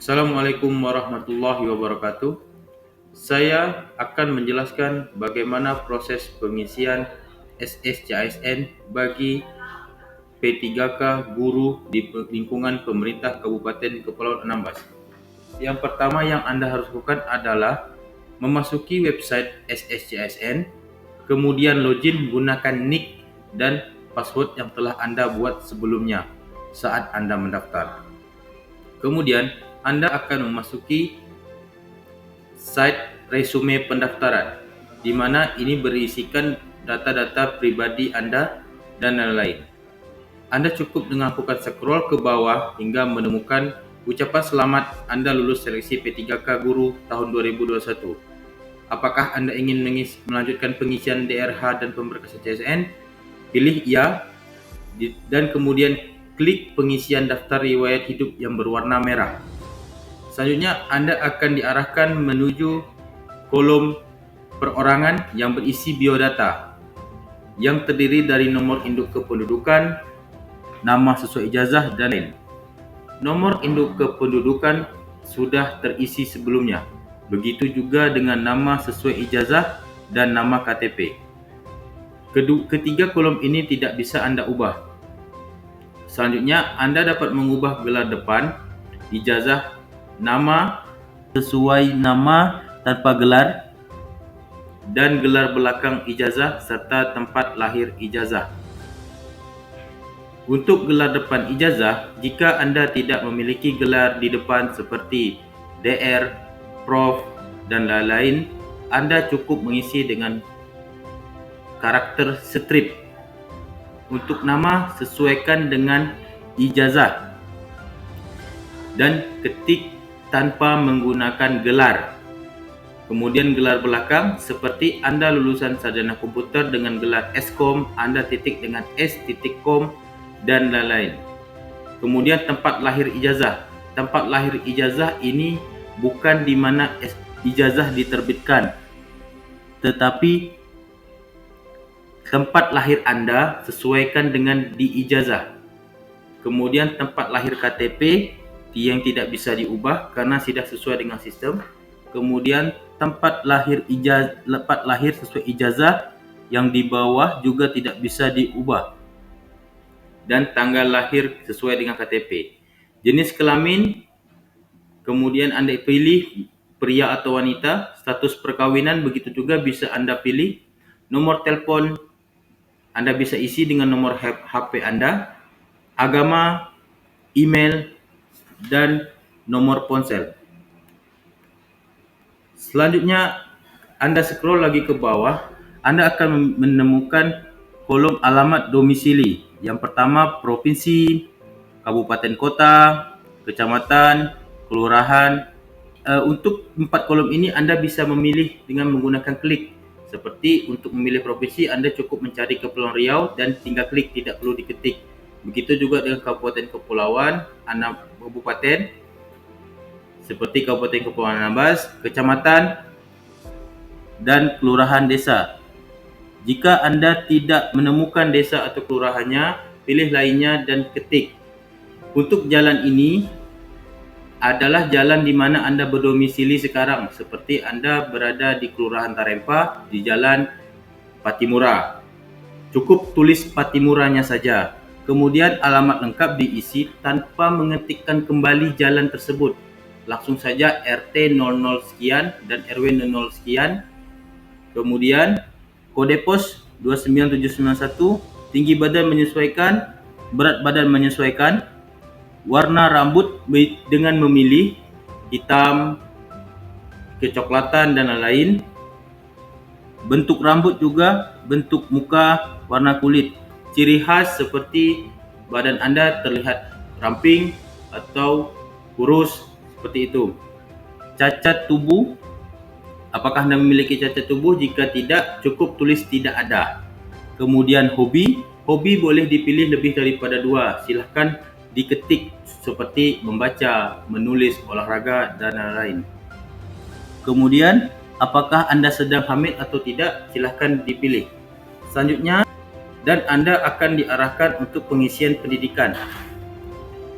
Assalamualaikum warahmatullahi wabarakatuh. Saya akan menjelaskan bagaimana proses pengisian SSCASN bagi P3K guru di lingkungan pemerintah Kabupaten Kepulauan Anambas. Yang pertama yang Anda harus lakukan adalah memasuki website SSCASN, kemudian login gunakan nick dan password yang telah Anda buat sebelumnya saat Anda mendaftar. Kemudian Anda akan memasuki site resume pendaftaran, di mana ini berisikan data-data pribadi Anda dan lain-lain. Anda cukup dengan lakukan scroll ke bawah hingga menemukan ucapan selamat Anda lulus seleksi P3K Guru tahun 2021. Apakah Anda ingin melanjutkan pengisian DRH dan pemberkasan CSN? Pilih ya, dan kemudian klik pengisian daftar riwayat hidup yang berwarna merah. Selanjutnya Anda akan diarahkan menuju kolom perorangan yang berisi biodata yang terdiri dari nomor induk kependudukan, nama sesuai ijazah, dan lain. Nomor induk kependudukan sudah terisi sebelumnya. Begitu juga dengan nama sesuai ijazah dan nama KTP. Ketiga kolom ini tidak bisa Anda ubah. Selanjutnya Anda dapat mengubah gelar depan, ijazah, nama sesuai nama tanpa gelar, dan gelar belakang ijazah serta tempat lahir ijazah. Untuk gelar depan ijazah, jika Anda tidak memiliki gelar di depan seperti DR, Prof, dan lain-lain, Anda cukup mengisi dengan karakter strip. Untuk nama, sesuaikan dengan ijazah dan ketik tanpa menggunakan gelar. Kemudian gelar belakang seperti Anda lulusan sarjana komputer dengan gelar Skom, Anda titik dengan S.com, dan lain-lain. Kemudian tempat lahir ijazah. Tempat lahir ijazah ini bukan di mana ijazah diterbitkan, tetapi tempat lahir Anda sesuaikan dengan di ijazah. Kemudian tempat lahir KTP yang tidak bisa diubah karena sudah sesuai dengan sistem. Kemudian tempat lahir sesuai ijazah yang di bawah juga tidak bisa diubah. Dan tanggal lahir sesuai dengan KTP. Jenis kelamin, kemudian Anda pilih pria atau wanita. Status perkawinan begitu juga bisa Anda pilih. Nomor telepon Anda bisa isi dengan nomor HP Anda, agama, email, dan nomor ponsel. Selanjutnya Anda scroll lagi ke bawah, Anda akan menemukan kolom alamat domisili. Yang pertama provinsi, kabupaten kota, kecamatan, kelurahan. Untuk 4 kolom ini Anda bisa memilih dengan menggunakan klik. Seperti untuk memilih provinsi, Anda cukup mencari Kepulauan Riau dan tinggal klik, tidak perlu diketik. Begitu juga dengan kabupaten kepulauan, kabupaten seperti Kabupaten Kepulauan Anambas, kecamatan, dan kelurahan desa. Jika Anda tidak menemukan desa atau kelurahannya, pilih lainnya dan ketik. Untuk jalan ini adalah jalan di mana Anda berdomisili sekarang, seperti Anda berada di Kelurahan Tarempa di Jalan Patimura. Cukup tulis Patimuranya saja. Kemudian alamat lengkap diisi tanpa mengetikkan kembali jalan tersebut. Langsung saja RT 00 sekian dan RW 00 sekian. Kemudian kode pos 29791, tinggi badan menyesuaikan, berat badan menyesuaikan, warna rambut dengan memilih hitam, kecoklatan, dan lain-lain. Bentuk rambut juga, bentuk muka, warna kulit. Ciri khas seperti badan Anda terlihat ramping atau kurus, seperti itu. Cacat tubuh, apakah Anda memiliki cacat tubuh? Jika tidak, cukup tulis tidak ada. Kemudian hobi boleh dipilih lebih daripada 2. Silahkan diketik seperti membaca, menulis, olahraga, dan lain-lain. Kemudian apakah Anda sedang hamil atau tidak? Silahkan dipilih. Selanjutnya, dan Anda akan diarahkan untuk pengisian pendidikan.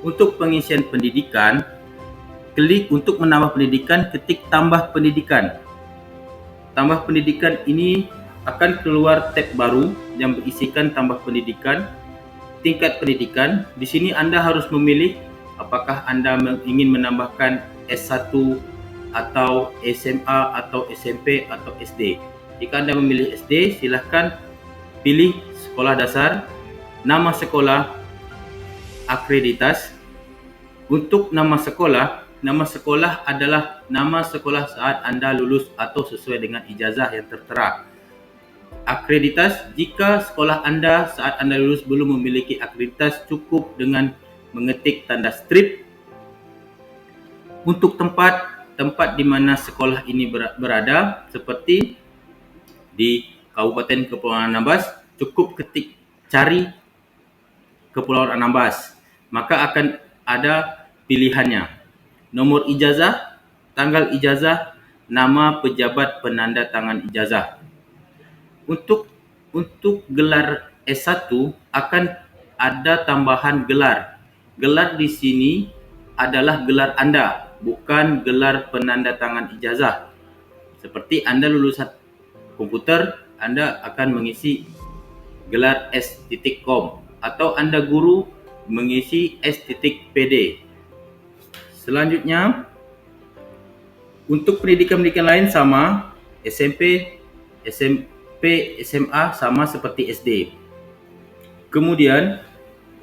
Untuk pengisian pendidikan, klik untuk menambah pendidikan, ketik tambah pendidikan. Tambah pendidikan ini akan keluar tab baru yang berisikan tambah pendidikan, tingkat pendidikan. Di sini Anda harus memilih apakah Anda ingin menambahkan S1 atau SMA atau SMP atau SD. Jika Anda memilih SD, silahkan pilih sekolah dasar, nama sekolah, akreditas. Untuk nama sekolah adalah nama sekolah saat Anda lulus atau sesuai dengan ijazah yang tertera. Akreditas, jika sekolah Anda saat Anda lulus belum memiliki akreditas, cukup dengan mengetik tanda strip. Untuk tempat di mana sekolah ini berada, seperti di Kabupaten Kepulauan Anambas, cukup ketik cari Kepulauan Anambas, maka akan ada pilihannya. Nomor ijazah, tanggal ijazah, nama pejabat penanda tangan ijazah. Untuk gelar S1 akan ada tambahan gelar. Gelar di sini adalah gelar Anda, bukan gelar penanda tangan ijazah. Seperti Anda lulusan komputer, Anda akan mengisi gelar S.Com, atau Anda guru mengisi S.PD. Selanjutnya, untuk pendidikan lain sama, SMP, SMA sama seperti SD. Kemudian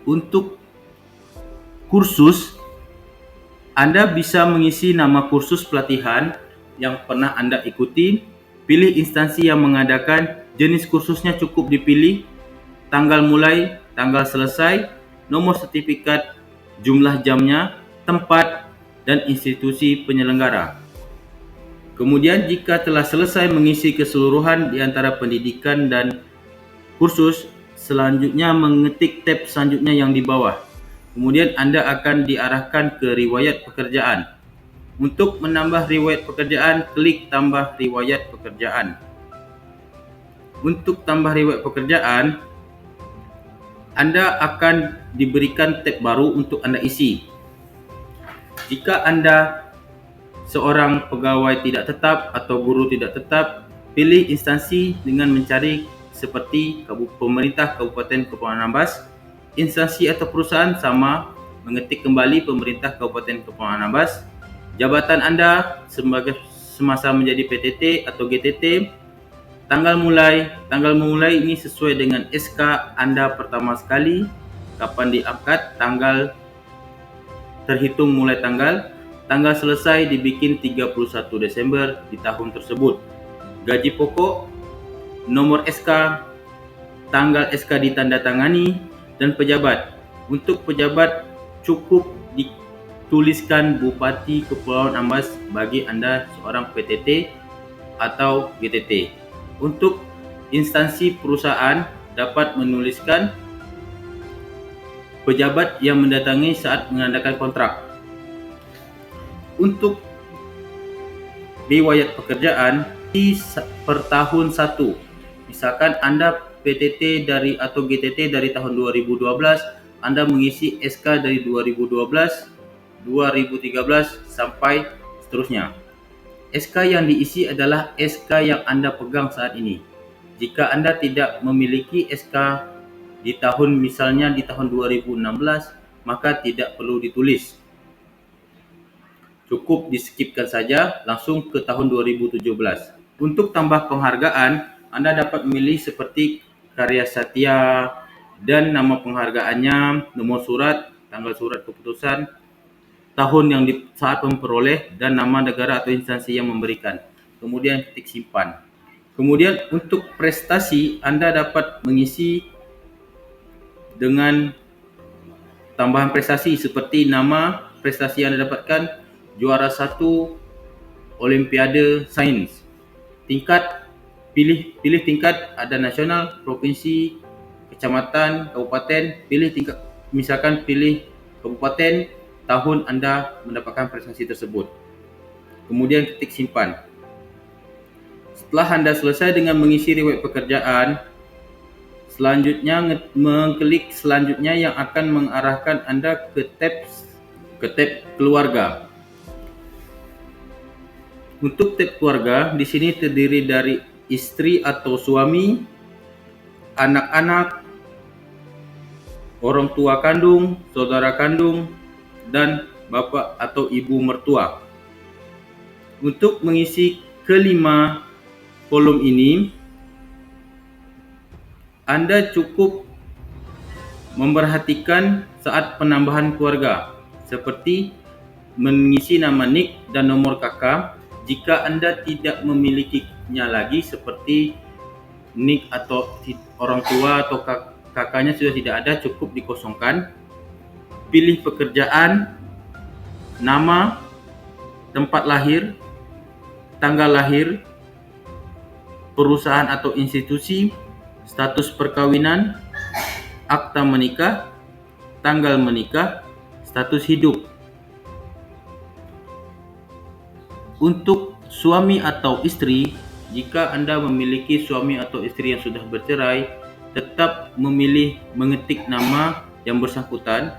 untuk kursus, Anda bisa mengisi nama kursus pelatihan yang pernah Anda ikuti, pilih instansi yang mengadakan, jenis kursusnya cukup dipilih, tanggal mulai, tanggal selesai, nomor sertifikat, jumlah jamnya, tempat, dan institusi penyelenggara. Kemudian jika telah selesai mengisi keseluruhan di antara pendidikan dan kursus, selanjutnya mengetik tab selanjutnya yang di bawah. Kemudian Anda akan diarahkan ke riwayat pekerjaan. Untuk menambah riwayat pekerjaan, klik tambah riwayat pekerjaan. Untuk tambah riwayat pekerjaan, Anda akan diberikan tab baru untuk Anda isi. Jika Anda seorang pegawai tidak tetap atau guru tidak tetap, pilih instansi dengan mencari seperti pemerintah Kabupaten Kepulauan Anambas. Instansi atau perusahaan sama, mengetik kembali pemerintah Kabupaten Kepulauan Anambas. Jabatan Anda semasa menjadi PTT atau GTT. Tanggal memulai ini sesuai dengan SK Anda pertama sekali, kapan diangkat, tanggal terhitung mulai tanggal selesai dibikin 31 Desember di tahun tersebut. Gaji pokok, nomor SK, tanggal SK ditandatangani, dan pejabat. Untuk pejabat cukup dituliskan Bupati Kepulauan Anambas bagi Anda seorang PTT atau GTT. Untuk instansi perusahaan dapat menuliskan pejabat yang mendatangi saat menandakan kontrak. Untuk riwayat pekerjaan per tahun 1. Misalkan Anda PTT atau GTT dari tahun 2012, Anda mengisi SK dari 2012, 2013 sampai seterusnya. SK yang diisi adalah SK yang Anda pegang saat ini. Jika Anda tidak memiliki SK di tahun 2016, maka tidak perlu ditulis. Cukup di-skipkan saja, langsung ke tahun 2017. Untuk tambah penghargaan, Anda dapat memilih seperti karya satya dan nama penghargaannya, nomor surat, tanggal surat keputusan, tahun yang saat memperoleh, dan nama negara atau instansi yang memberikan. Kemudian ketik simpan. Kemudian untuk prestasi, Anda dapat mengisi dengan tambahan prestasi seperti nama prestasi yang Anda dapatkan, juara 1 Olimpiade Sains. Tingkat, pilih tingkat, ada nasional, provinsi, kecamatan, kabupaten, pilih tingkat, misalkan pilih kabupaten, tahun Anda mendapatkan prestasi tersebut. Kemudian ketik simpan. Setelah Anda selesai dengan mengisi riwayat pekerjaan, selanjutnya mengklik selanjutnya yang akan mengarahkan Anda ke tab keluarga. Untuk tab keluarga di sini terdiri dari istri atau suami, anak-anak, orang tua kandung, saudara kandung, dan bapak atau ibu mertua. Untuk mengisi kelima kolom ini, Anda cukup memperhatikan saat penambahan keluarga, seperti mengisi nama nik dan nomor kakak. Jika Anda tidak memilikinya lagi, seperti nik atau orang tua atau kakaknya sudah tidak ada, cukup dikosongkan. Pilih pekerjaan, nama, tempat lahir, tanggal lahir, perusahaan atau institusi, status perkawinan, akta menikah, tanggal menikah, status hidup. Untuk suami atau istri, jika Anda memiliki suami atau istri yang sudah bercerai, tetap memilih mengetik nama yang bersangkutan.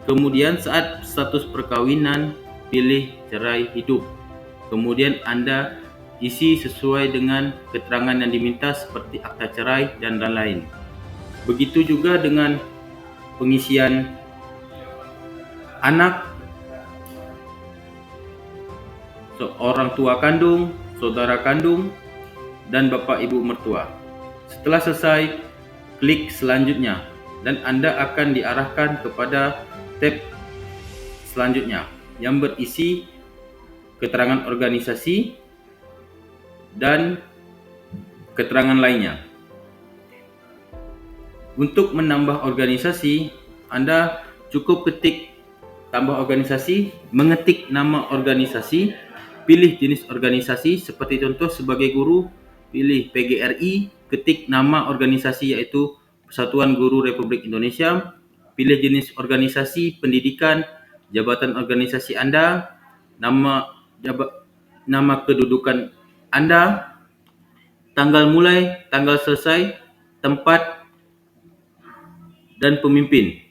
Kemudian saat status perkawinan, pilih cerai hidup. Kemudian Anda isi sesuai dengan keterangan yang diminta seperti akta cerai dan lain-lain. Begitu juga dengan pengisian anak, orang tua kandung, saudara kandung, dan bapak ibu mertua. Setelah selesai, klik selanjutnya dan Anda akan diarahkan kepada tab selanjutnya yang berisi keterangan organisasi dan keterangan lainnya. Untuk menambah organisasi, Anda cukup ketik tambah organisasi, mengetik nama organisasi, pilih jenis organisasi, seperti contoh sebagai guru, pilih PGRI, ketik nama organisasi yaitu Persatuan Guru Republik Indonesia, pilih jenis organisasi, pendidikan, jabatan organisasi Anda, nama kedudukan Anda, tanggal mulai, tanggal selesai, tempat, dan pemimpin.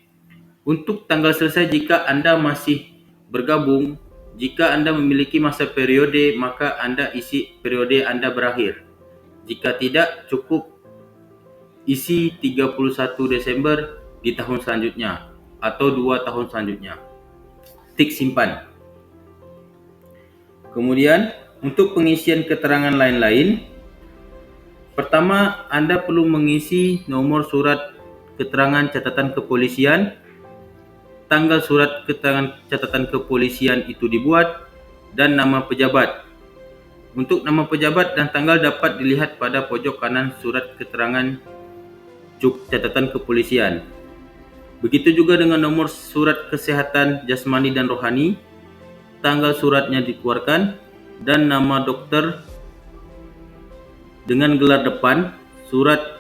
Untuk tanggal selesai, jika Anda masih bergabung, jika Anda memiliki masa periode, maka Anda isi periode Anda berakhir. Jika tidak, cukup isi 31 Desember di tahun selanjutnya atau 2 tahun selanjutnya. Tik simpan. Kemudian, untuk pengisian keterangan lain-lain, pertama Anda perlu mengisi nomor surat keterangan catatan kepolisian, tanggal surat keterangan catatan kepolisian itu dibuat, dan nama pejabat. Untuk nama pejabat dan tanggal dapat dilihat pada pojok kanan surat keterangan catatan kepolisian. Begitu juga dengan nomor surat kesehatan jasmani dan rohani, tanggal suratnya dikeluarkan, dan nama dokter dengan gelar depan surat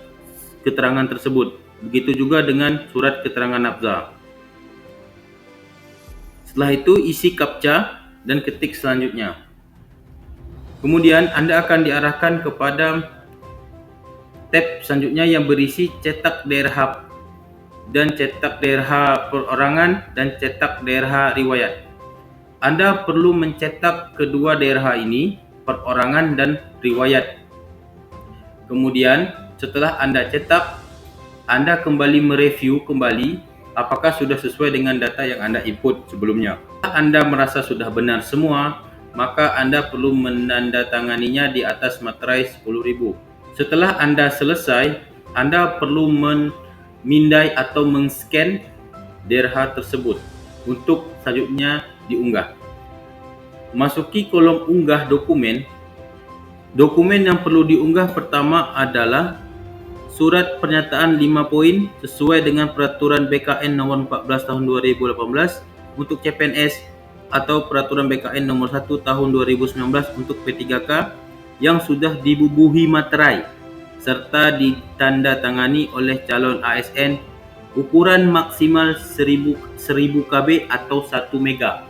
keterangan tersebut. Begitu juga dengan surat keterangan nafza. Setelah itu isi captcha dan ketik selanjutnya. Kemudian Anda akan diarahkan kepada tab selanjutnya yang berisi cetak daerah dan cetak daerah perorangan dan cetak daerah riwayat. Anda perlu mencetak kedua daerah ini, perorangan dan riwayat. Kemudian setelah Anda cetak, Anda kembali mereview kembali apakah sudah sesuai dengan data yang Anda input sebelumnya. Jika Anda merasa sudah benar semua, maka Anda perlu menandatanganinya di atas materai 10.000. Setelah Anda selesai, Anda perlu memindai atau men-scan daerah tersebut untuk selanjutnya diunggah. Masuki kolom unggah dokumen. Dokumen yang perlu diunggah pertama adalah surat pernyataan 5 poin sesuai dengan peraturan BKN nomor 14 tahun 2018 untuk CPNS atau peraturan BKN nomor 1 tahun 2019 untuk P3K yang sudah dibubuhi materai serta ditandatangani oleh calon ASN, ukuran maksimal 1000 KB atau 1 mega.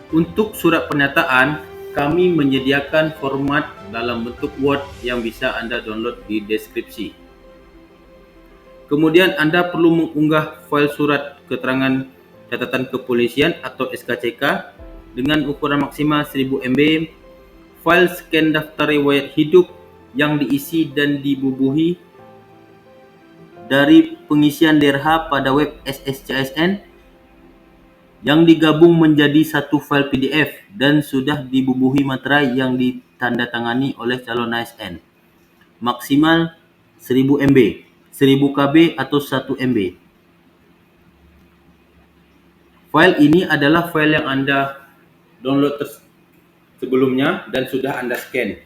Untuk surat pernyataan, kami menyediakan format dalam bentuk Word yang bisa Anda download di deskripsi. Kemudian Anda perlu mengunggah file surat keterangan catatan kepolisian atau SKCK dengan ukuran maksimal 1000 MB, file scan daftar riwayat hidup yang diisi dan dibubuhi dari pengisian DRH pada web SSCSN yang digabung menjadi satu file PDF dan sudah dibubuhi materai yang ditandatangani oleh calon ASN. Maksimal 1000 MB, 1000 KB atau 1 MB. File ini adalah file yang Anda download sebelumnya dan sudah Anda scan.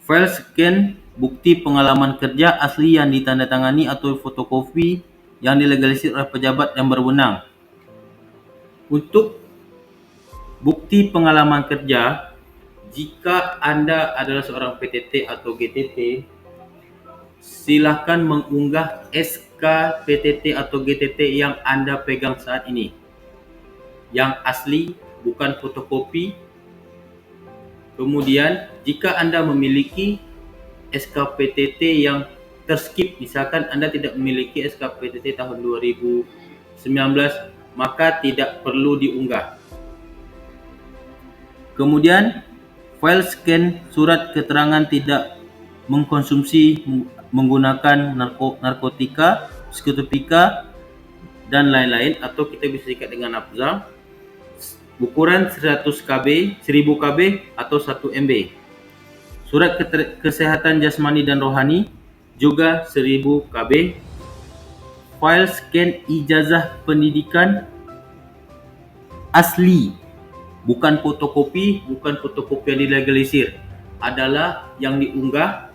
File scan bukti pengalaman kerja asli yang ditandatangani atau fotokopi yang dilegalisir oleh pejabat yang berwenang. Untuk bukti pengalaman kerja, jika Anda adalah seorang PTT atau GTT, silakan mengunggah SK PTT atau GTT yang Anda pegang saat ini, yang asli, bukan fotokopi. Kemudian, jika Anda memiliki SK PTT yang terskip, misalkan Anda tidak memiliki SK PTT tahun 2019, maka tidak perlu diunggah. Kemudian, file scan surat keterangan tidak mengkonsumsi menggunakan narkotika, psikotropika, dan lain-lain, atau kita bisa ikat dengan nafza, ukuran 100 KB, 1000 KB, atau 1 MB. Surat kesehatan jasmani dan rohani juga 1000 KB. File scan ijazah pendidikan asli, bukan fotokopi yang dilegalisir, adalah yang diunggah.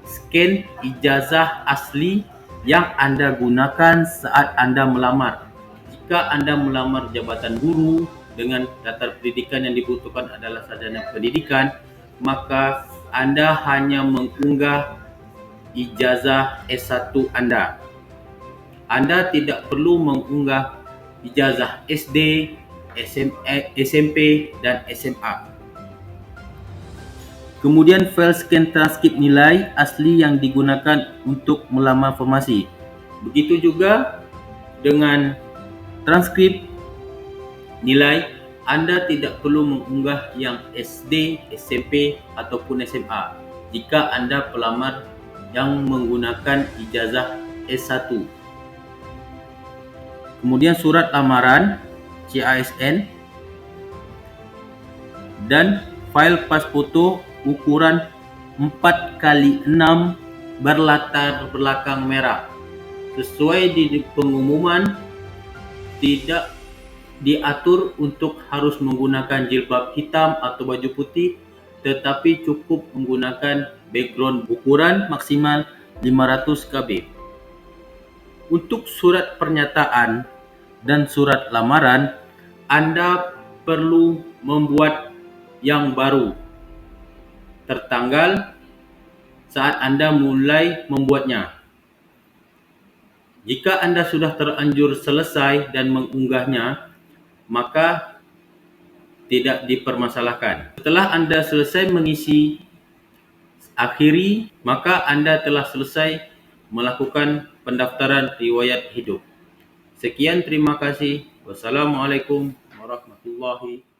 Scan ijazah asli yang Anda gunakan saat Anda melamar. Jika Anda melamar jabatan guru dengan daftar pendidikan yang dibutuhkan adalah sarjana pendidikan, maka Anda hanya mengunggah ijazah S1 Anda. Anda tidak perlu mengunggah ijazah SD, SMP, dan SMA. Kemudian file scan transkrip nilai asli yang digunakan untuk melamar formasi. Begitu juga dengan transkrip nilai, Anda tidak perlu mengunggah yang SD, SMP, ataupun SMA jika Anda pelamar yang menggunakan ijazah S1. Kemudian surat lamaran CASN dan file pas foto ukuran 4x6 berlatar belakang merah. Sesuai di pengumuman, tidak diatur untuk harus menggunakan jilbab hitam atau baju putih, tetapi cukup menggunakan background ukuran maksimal 500 KB. Untuk surat pernyataan dan surat lamaran, Anda perlu membuat yang baru tertanggal saat Anda mulai membuatnya. Jika Anda sudah terlanjur selesai dan mengunggahnya, maka tidak dipermasalahkan. Setelah Anda selesai mengisi akhiri, maka Anda telah selesai melakukan pendaftaran riwayat hidup. Sekian, terima kasih. Wassalamualaikum warahmatullahi wabarakatuh.